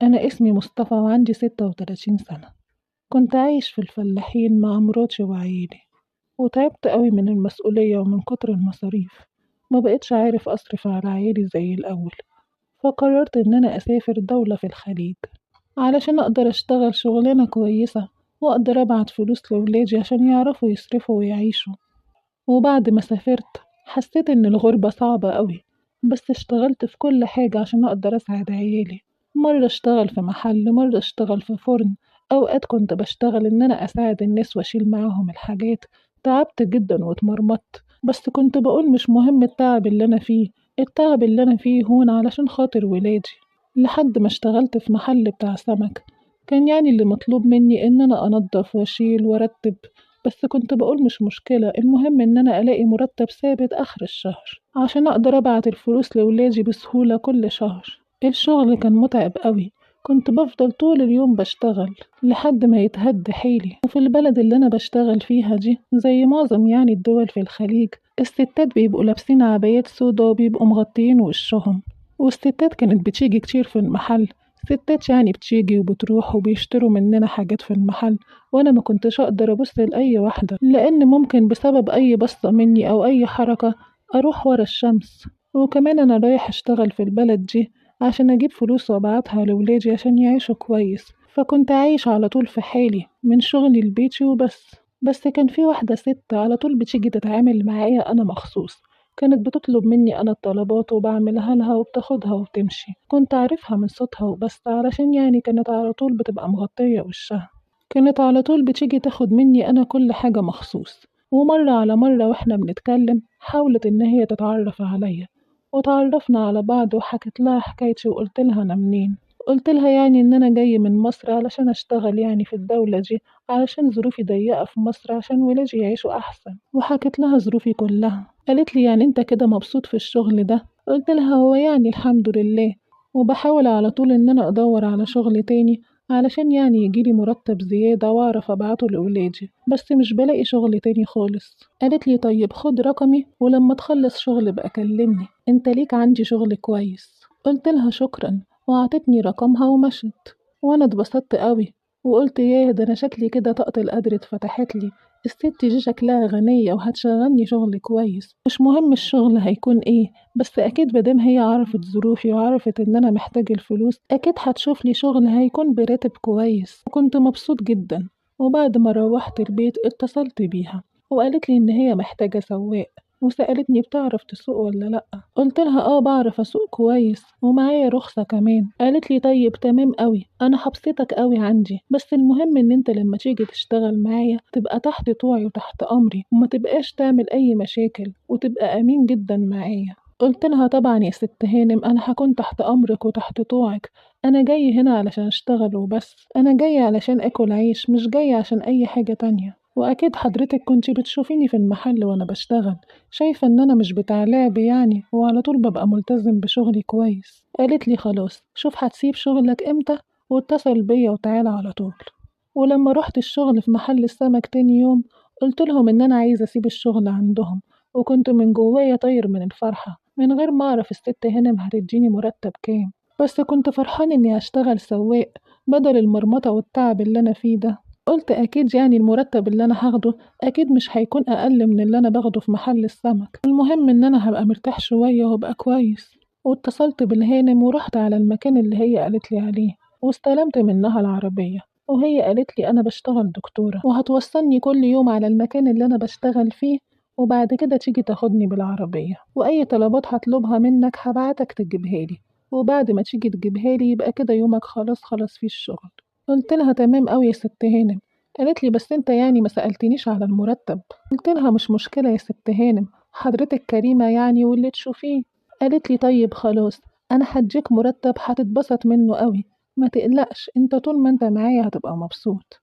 أنا اسمي مصطفى وعندي 36 سنة. كنت عايش في الفلاحين مع مراتي وعيالي، وتعبت قوي من المسؤولية ومن كتر المصاريف. ما بقتش عارف أصرف على عيالي زي الأول، فقررت إن أنا أسافر دولة في الخليج علشان أقدر أشتغل شغلانة كويسة، وأقدر أبعت فلوس لولادي عشان يعرفوا يصرفوا ويعيشوا. وبعد ما سافرت حسيت إن الغربة صعبة قوي، بس اشتغلت في كل حاجة عشان أقدر أساعد عيالي. مرة اشتغل في محل، مرة اشتغل في فرن، أوقات كنت بشتغل إن أنا أساعد الناس وأشيل معاهم الحاجات. تعبت جدا واتمرمطت، بس كنت بقول مش مهم التعب اللي أنا فيه، التعب اللي أنا فيه هون علشان خاطر ولادي. لحد ما اشتغلت في محل بتاع سمك. كان يعني اللي مطلوب مني إن أنا أنظف وأشيل وأرتب، بس كنت بقول مش مشكلة، المهم إن أنا ألاقي مرتب ثابت آخر الشهر عشان أقدر أبعت الفلوس لولادي بسهولة كل شهر. الشغل كان متعب قوي، كنت بفضل طول اليوم بشتغل لحد ما يتهد حيلي. وفي البلد اللي أنا بشتغل فيها دي، زي معظم يعني الدول في الخليج، الستات بيبقوا لابسين عبايات سودا وبيبقوا مغطيين وشهم. والستات كانت بتيجي كتير في المحل، ستات يعني بتيجي وبتروح وبيشتروا مننا حاجات في المحل. وانا ما كنتش اقدر ابص لاي واحده، لان ممكن بسبب اي بصه مني او اي حركه اروح ورا الشمس. وكمان انا رايح اشتغل في البلد دي عشان اجيب فلوس وابعتها لولادي عشان يعيشوا كويس، فكنت عايش على طول في حالي من شغلي لبيتي وبس. بس كان في واحده ست على طول بتيجي تتعامل معايا انا مخصوص، كانت بتطلب مني أنا الطلبات وبعملها لها وبتاخدها وبتمشي. كنت عارفها من صوتها وبس، علشان يعني كانت على طول بتبقى مغطية وشها. كانت على طول بتيجي تاخد مني أنا كل حاجة مخصوص. ومرة على مرة وإحنا بنتكلم حاولت إن هي تتعرف عليا، وتعرفنا على بعض وحكت لها حكايتي وقلت لها أنا منين. قلت لها يعني إن أنا جاي من مصر علشان أشتغل يعني في الدولة دي، علشان ظروفي ضيقة في مصر عشان ولادي يعيشوا أحسن. وحكت لها ظروفي كلها. قالت لي يعني أنت كده مبسوط في الشغل ده؟ قلت لها هو يعني الحمد لله، وبحاول على طول إن أنا أدور على شغل تاني علشان يعني يجيلي مرتب زيادة وأعرف أبعته لأولادي، بس مش بلاقي شغل تاني خالص. قالت لي طيب خد رقمي ولما تخلص شغل بقى كلمني، انت ليك عندي شغل كويس. قلت لها شكرا، وعطتني رقمها ومشت. وانا اتبسطت قوي، وقلت ياه ده انا شكلي كده طاقة القدر اتفتحت لي. الست دي شكلها غنية وهتشغلني شغل كويس، مش مهم الشغل هيكون ايه، بس اكيد مادام هي عرفت ظروفي وعرفت ان انا محتاج الفلوس اكيد هتشوف لي شغل هيكون براتب كويس. وكنت مبسوط جدا. وبعد ما روحت البيت اتصلت بيها، وقالت لي ان هي محتاجة سواق، وسألتني بتعرف تسوق ولا لأ. قلت لها اه بعرف اسوق كويس ومعايا رخصة كمان. قالت لي طيب تمام قوي، انا هبسطك قوي عندي، بس المهم ان انت لما تيجي تشتغل معايا تبقى تحت طوعي وتحت امري، وما تبقاش تعمل اي مشاكل، وتبقى امين جدا معايا. قلت لها طبعا يا ست هانم انا هكون تحت امرك وتحت طوعك. انا جاي هنا علشان اشتغل وبس، انا جاي علشان اكل عيش، مش جاي عشان اي حاجة تانية. واكيد حضرتك كنتي بتشوفيني في المحل وانا بشتغل، شايفة ان انا مش بتاع لعب يعني، وعلى طول ببقى ملتزم بشغلي كويس. قالت لي خلاص شوف هتسيب شغلك امتى واتصل بيا وتعالى على طول. ولما رحت الشغل في محل السمك تاني يوم قلت لهم ان انا عايزة اسيب الشغل عندهم، وكنت من جوايا طاير من الفرحة من غير ما اعرف الست هانم هتديني مرتب كام. بس كنت فرحان اني هشتغل سواق بدل المرمطة والتعب اللي انا فيه ده. قلت أكيد يعني المرتب اللي أنا هاخده أكيد مش هيكون أقل من اللي أنا باخده في محل السمك، المهم إن أنا هبقى مرتاح شوية وأبقى كويس. واتصلت بالهانم ورحت على المكان اللي هي قالت لي عليه، واستلمت منها العربية. وهي قالت لي أنا بشتغل دكتورة وهتوصلني كل يوم على المكان اللي أنا بشتغل فيه، وبعد كده تيجي تاخدني بالعربية، وأي طلبات هطلبها منك هبعتك تجيبها لي، وبعد ما تيجي تجيبها لي يبقى كده يومك خلاص خلاص فيه الشغل. قلت لها تمام أوي يا ست هانم. قالت لي بس انت يعني ما سألتنيش على المرتب. قلت لها مش مشكلة يا ست هانم، حضرتك كريمة يعني واللي تشوفيه. قالت لي طيب خلاص، انا هديك مرتب هتتبسط منه قوي، ما تقلقش انت طول ما انت معايا هتبقى مبسوط.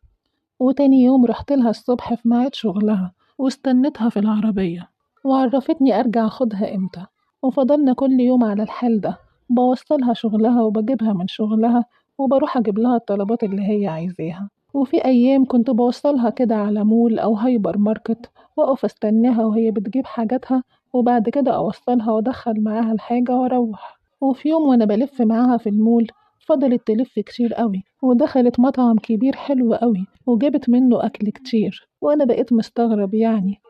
وتاني يوم رحت لها الصبح في ميعاد شغلها، واستنيتها في العربية، وعرفتني أرجع أخدها إمتى. وفضلنا كل يوم على الحال ده، بوصلها شغلها وبجيبها من شغلها، وبروح أجيب لها الطلبات اللي هي عايزاها. وفي أيام كنت بوصلها كده على مول أو هايبر ماركت، وأقف أستناها وهي بتجيب حاجاتها، وبعد كده أوصلها وأدخل معاها الحاجة وأروح. وفي يوم وأنا بلف معاها في المول فضلت تلف كتير قوي ودخلت مطعم كبير حلو قوي وجابت منه أكل كتير، وأنا بقيت مستغرب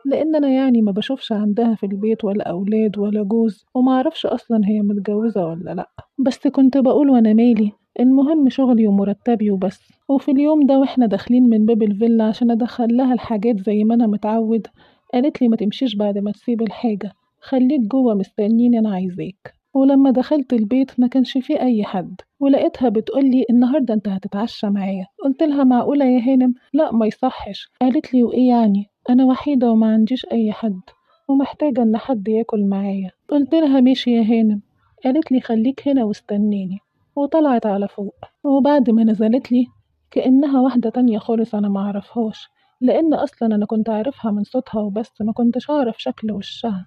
لأن أنا ما بشوفش عندها في البيت ولا أولاد ولا جوز، ومعرفش أصلا هي متجوزة ولا لأ. بس كنت بقول وأنا مالي، المهم شغلي ومرتبي وبس. وفي اليوم ده واحنا داخلين من باب الفيلا عشان ادخل لها الحاجات زي ما انا متعود، قالت لي ما تمشيش بعد ما تسيب الحاجة، خليك جوه مستنيني انا عايزاك. ولما دخلت البيت ما كانش فيه اي حد، ولقيتها بتقولي النهارده انت هتتعشى معايا. قلت لها معقولة يا هانم؟ لا ما يصحش. قالت لي وايه انا وحيدة وما عنديش اي حد ومحتاجة ان حد ياكل معايا. قلت لها ماشي يا هانم. قالت لي خليك هنا واستنيني، وطلعت على فوق. وبعد ما نزلت لي كأنها واحدة تانية خالص أنا معرفهاش، لأن أصلا أنا كنت عارفها من صوتها وبس، ما كنتش أعرف شكل وشها.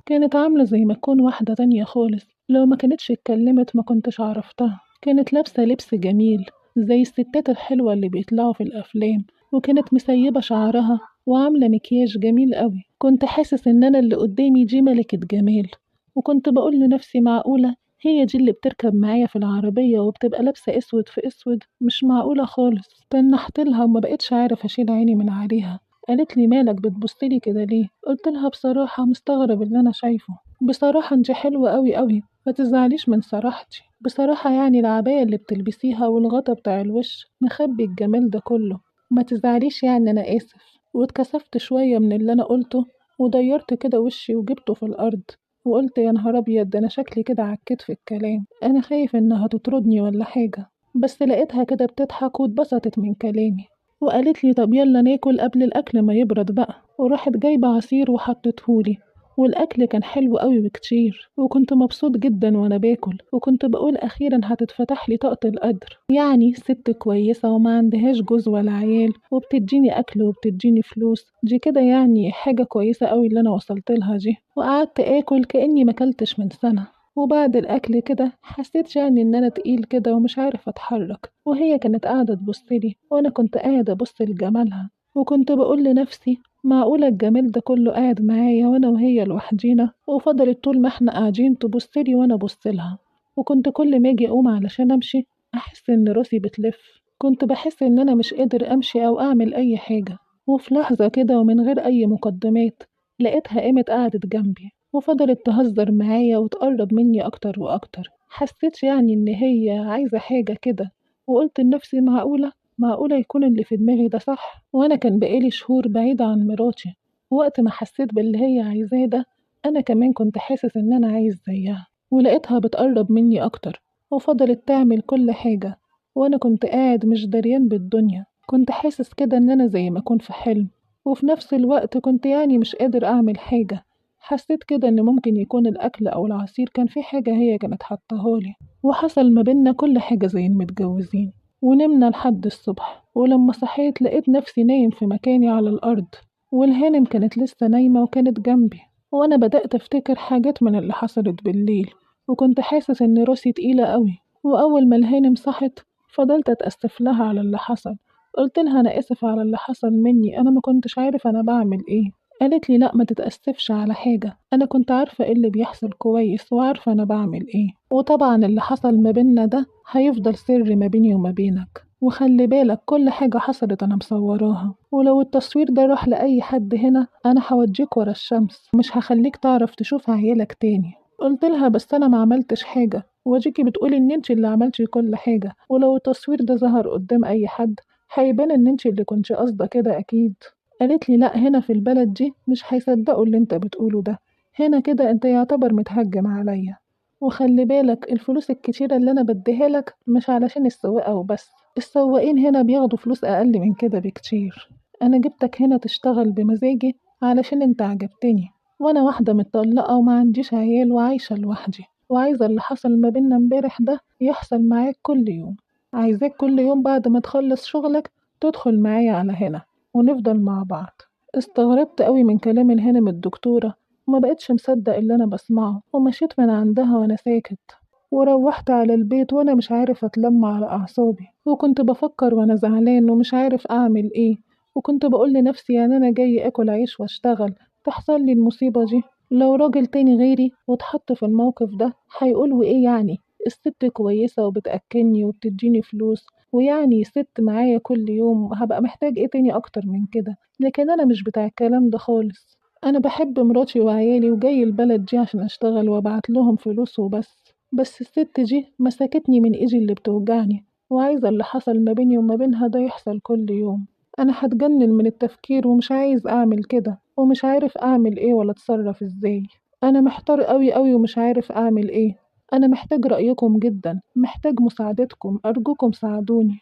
كانت عاملة زي ما تكون واحدة تانية خالص، لو ما كانتش اتكلمت ما كنتش عرفتها. كانت لابسة لبس جميل زي الستات الحلوة اللي بيطلعوا في الأفلام، وكانت مسيبة شعرها وعاملة مكياج جميل قوي. كنت حاسس إن أنا اللي قدامي دي ملكة جمال، وكنت بقول لنفسي معقولة هي دي اللي بتركب معايا في العربية وبتبقى لابسة اسود في اسود؟ مش معقولة خالص. تنحت لها وما بقتش عارف اشيل عيني من عليها. قالت لي مالك بتبصلي كده ليه؟ قلت لها بصراحة مستغرب اللي انا شايفه. بصراحة انت حلوة قوي قوي، ما تزعليش من صراحتي. بصراحة العباية اللي بتلبسيها والغطا بتاع الوش مخبي الجمال ده كله. ما تزعليش انا اسف. واتكسفت شوية من اللي انا قلته، وديرت كده وشي وجبته في الارض، وقلت يا نهار ابيض، ده انا شكلي كده عكيت في الكلام، انا خايف انها تطردني ولا حاجه. بس لقيتها كده بتضحك واتبسطت من كلامي، وقالت لي طب يلا ناكل قبل الاكل ما يبرد بقى. وراحت جايبه عصير وحطتهولي، والاكل كان حلو قوي بكتير، وكنت مبسوط جدا وانا باكل، وكنت بقول اخيرا هتتفتح لي طاقه القدر. ست كويسه وما عندهاش جوز ولا عيال وبتديني اكل وبتديني فلوس، دي كده حاجه كويسه قوي اللي انا وصلت لها دي. وقعدت اكل كاني ما اكلتش من سنه. وبعد الاكل كده حسيت ان انا تقيل كده ومش عارف اتحرك، وهي كانت قاعده تبصلي وانا كنت قاعده ابص لجمالها، وكنت بقول لنفسي معقولة الجمال ده كله قاعد معايا وانا وهي لوحدينا؟ وفضلت طول ما احنا قاعدين تبصلي وانا بصلها. وكنت كل ما اجي اقوم علشان امشي احس ان راسي بتلف، كنت بحس ان انا مش قادر امشي او اعمل اي حاجة. وفي لحظة كده ومن غير اي مقدمات لقيتها قامت قعدت جنبي وفضلت تهزر معايا وتقرب مني اكتر واكتر. حسيت ان هي عايزة حاجة كده، وقلت لنفسي معقولة يكون اللي في دماغي ده صح؟ وأنا كان بقالي شهور بعيدة عن مراتي، وقت ما حسيت باللي هي عايزاه ده أنا كمان كنت حاسس إن أنا عايز زيها. ولقيتها بتقرب مني أكتر وفضلت تعمل كل حاجة، وأنا كنت قاعد مش دريان بالدنيا. كنت حاسس كده إن أنا زي ما أكون في حلم، وفي نفس الوقت كنت مش قادر أعمل حاجة. حسيت كده إن ممكن يكون الأكل أو العصير كان في حاجة هي كانت حطاهالي. وحصل ما بينا كل حاجة زي المتجوزين، ونمنا لحد الصبح. ولما صحيت لقيت نفسي نايم في مكاني على الأرض، والهانم كانت لسه نايمة وكانت جنبي. وأنا بدأت أفتكر حاجات من اللي حصلت بالليل، وكنت حاسس إن راسي تقيلة قوي. وأول ما الهانم صحت فضلت أتأسف لها على اللي حصل. قلت لها أنا آسف على اللي حصل مني، أنا ما كنتش عارف أنا بعمل إيه. قالت لي لا ما تتأسفش على حاجة، أنا كنت عارفة إيه اللي بيحصل كويس وعارفة أنا بعمل إيه. وطبعا اللي حصل ما بيننا ده هيفضل سر ما بيني وما بينك، وخلي بالك كل حاجة حصلت أنا مصوراها، ولو التصوير ده راح لأي حد هنا أنا هوديك ورا الشمس ومش هخليك تعرف تشوف عيالك تاني. قلت لها بس أنا ما عملتش حاجة، وجيكي بتقولي إن انتي اللي عملتي كل حاجة، ولو التصوير ده ظهر قدام أي حد هيبان إن انتي اللي كنتي قاصدة كده أكيد. قالت لي لا هنا في البلد دي مش هيصدقوا اللي انت بتقوله ده، هنا كده انت يعتبر متهجم عليا. وخلي بالك الفلوس الكتيرة اللي أنا بديها لك مش علشان السواقة وبس، السواقين هنا بياخدوا فلوس أقل من كده بكتير. أنا جبتك هنا تشتغل بمزاجي علشان أنت عجبتني، وأنا واحدة متطلقة وما عنديش عيال وعايشة لوحدي، وعايزة اللي حصل ما بينا امبارح ده يحصل معاك كل يوم. عايزاك كل يوم بعد ما تخلص شغلك تدخل معايا على هنا ونفضل مع بعض. استغربت قوي من كلام الهانم الدكتورة، وما بقتش مصدق اللي أنا بسمعه، ومشيت من عندها وأنا ساكت. وروحت على البيت وأنا مش عارف أتلم على أعصابي، وكنت بفكر وأنا زعلان ومش عارف أعمل إيه. وكنت بقول لنفسي أنا جاي أكل عيش وأشتغل، تحصل لي المصيبة دي. لو راجل تاني غيري واتحط في الموقف ده هيقول وإيه الست كويسة وبتأكلني وبتديني فلوس، ويعني ست معايا كل يوم، هبقى محتاج إيه تاني أكتر من كده؟ لكن أنا مش بتاع الكلام ده خالص. أنا باحب مراتي وعيالي وجاي البلد دي عشان أشتغل وأبعت لهم فلوس وبس. بس الست دي مسكتني من إيدي اللي بتوجعني، وعايزة اللي حصل ما بيني وما بينها ده يحصل كل يوم. أنا هتجنن من التفكير ومش عايز أعمل كده، ومش عارف أعمل إيه ولا أتصرف إزاي. أنا محتار أوي أوي ومش عارف أعمل إيه. أنا محتاج رأيكم جدا، محتاج مساعدتكم، أرجوكم ساعدوني.